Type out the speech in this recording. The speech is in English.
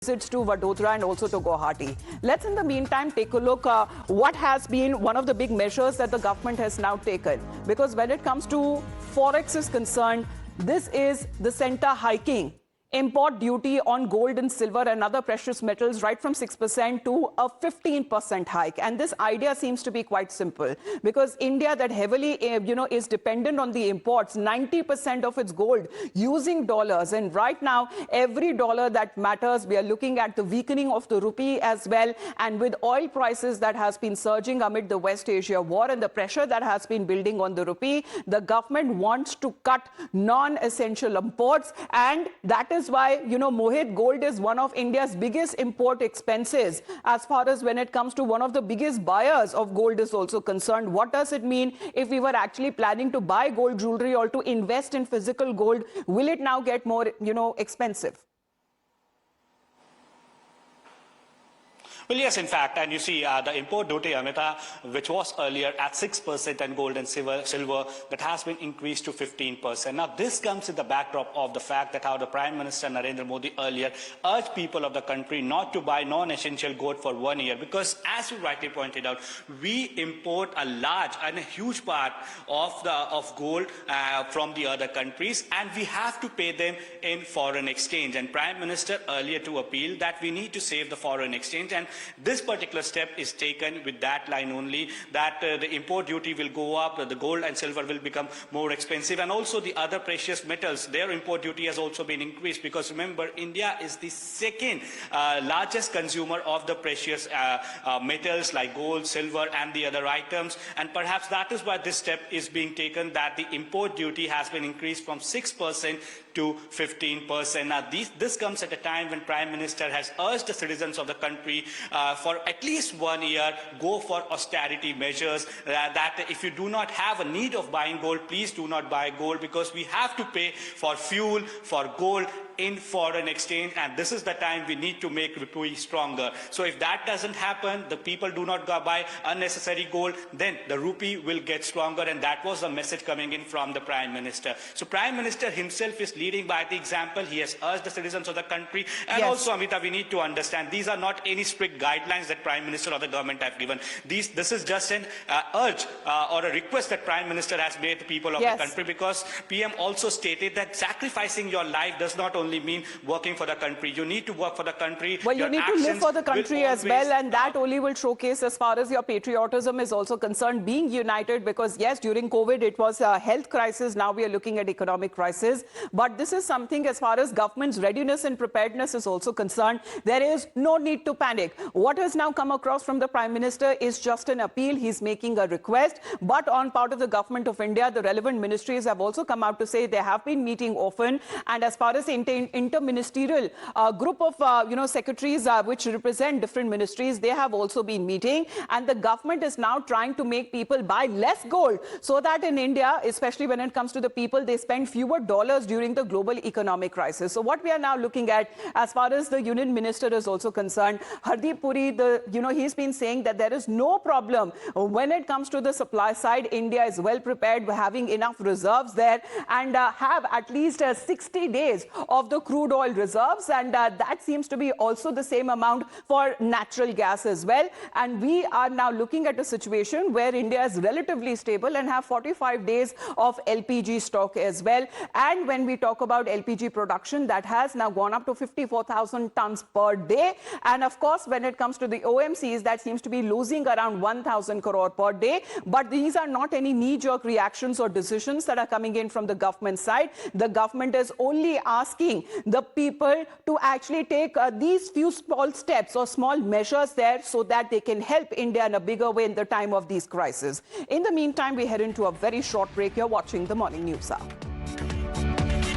visits to Vadodara and also to Guwahati. Let's in the meantime take a look what has been one of the big measures that the government has now taken. Because when it comes to forex is concerned, this is the center hiking import duty on gold and silver and other precious metals right from 6% to a 15% hike. And this idea seems to be quite simple because India that heavily, is dependent on the imports, 90% of its gold using dollars. And right now, every dollar that matters, we are looking at the weakening of the rupee as well. And with oil prices that has been surging amid the West Asia war and the pressure that has been building on the rupee, the government wants to cut non-essential imports. And that is why, Mohit, gold is one of India's biggest import expenses as far as when it comes to one of the biggest buyers of gold is also concerned. What does it mean if we were actually planning to buy gold jewelry or to invest in physical gold? Will it now get more, expensive? Well, yes, in fact, and you see the import duty, Amita, which was earlier at 6% on gold and silver, that has been increased to 15%. Now, this comes in the backdrop of the fact that how the Prime Minister Narendra Modi earlier urged people of the country not to buy non-essential gold for 1 year, because as you rightly pointed out, we import a large and a huge part of gold from the other countries, and we have to pay them in foreign exchange. And Prime Minister earlier to appeal that we need to save the foreign exchange, and this particular step is taken with that line only, that the import duty will go up, the gold and silver will become more expensive, and also the other precious metals, their import duty has also been increased, because remember, India is the second largest consumer of the precious metals like gold, silver and the other items, and perhaps that is why this step is being taken, that the import duty has been increased from 6% to 15%. Now, this comes at a time when Prime Minister has urged the citizens of the country for at least 1 year, go for austerity measures, that if you do not have a need of buying gold, please do not buy gold, because we have to pay for fuel, for gold in foreign exchange, and this is the time we need to make rupee stronger. So if that doesn't happen, the people do not go buy unnecessary gold, then the rupee will get stronger, and that was the message coming in from the Prime Minister. So Prime Minister himself is leading by the example. He has urged the citizens of the country, and also, Amita, we need to understand these are not any strict guidelines that Prime Minister or the government have given. This is just an urge or a request that Prime Minister has made to people of the country, because PM also stated that sacrificing your life does not only mean working for the country. You need to work for the country. Well, you need to live for the country as well, and that only will showcase as far as your patriotism is also concerned, being united, because yes, during COVID it was a health crisis. Now we are looking at economic crisis, but this is something as far as government's readiness and preparedness is also concerned. There is no need to panic. What has now come across from the Prime Minister is just an appeal. He's making a request, but on part of the government of India, the relevant ministries have also come out to say they have been meeting often, and as far as the interministerial group of secretaries which represent different ministries, they have also been meeting, and the government is now trying to make people buy less gold so that in India, especially when it comes to the people, they spend fewer dollars during the global economic crisis. So what we are now looking at as far as the Union Minister is also concerned, Hardeep Puri, he's been saying that there is no problem when it comes to the supply side. India is well prepared, having enough reserves there, and have at least 60 days of the crude oil reserves, and that seems to be also the same amount for natural gas as well. And we are now looking at a situation where India is relatively stable and have 45 days of LPG stock as well. And when we talk about LPG production, that has now gone up to 54,000 tons per day. And of course, when it comes to the OMCs, that seems to be losing around 1,000 crore per day. But these are not any knee-jerk reactions or decisions that are coming in from the government side. The government is only asking the people to actually take these few small steps or small measures there so that they can help India in a bigger way in the time of these crises. In the meantime, we head into a very short break. You're watching the Morning News Hour.